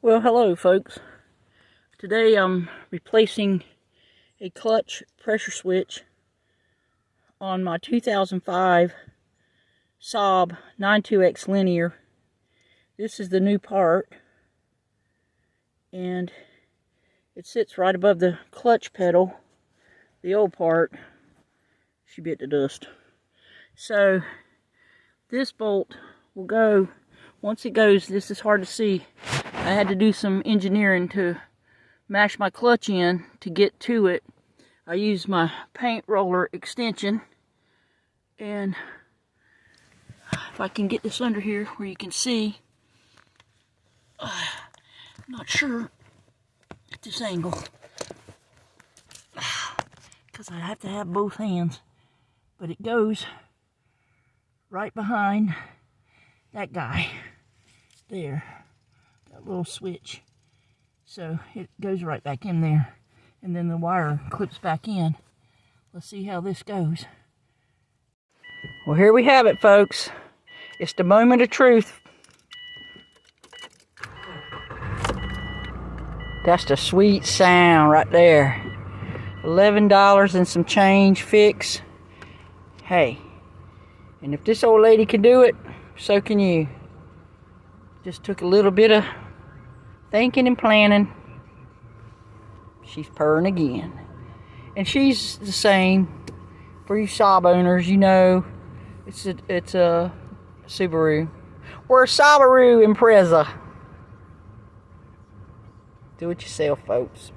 Well, hello folks. Today I'm replacing a clutch pressure switch on my 2005 SAAB 92X linear. This is the new part, and it sits right above the clutch pedal. The old part, she bit the dust. So this bolt will go, once it goes, this is hard to see. I had to do some engineering to mash my clutch in to get to it. I used my paint roller extension, and if I can get this under here where you can see, I'm not sure at this angle because I have to have both hands, but it goes right behind that guy there, that little switch. So it goes right back in there, and then the wire clips back in. Let's see how this goes. Well, here we have it, folks. It's the moment of truth. That's the sweet sound right there. $11 and some change fix. Hey, and if this old lady can do it, so can you. Just took a little bit of thinking and planning. She's purring again. And she's the same. For you SAAB owners, you know, it's a Subaru. We're a Subaru Impreza. Do it yourself, folks.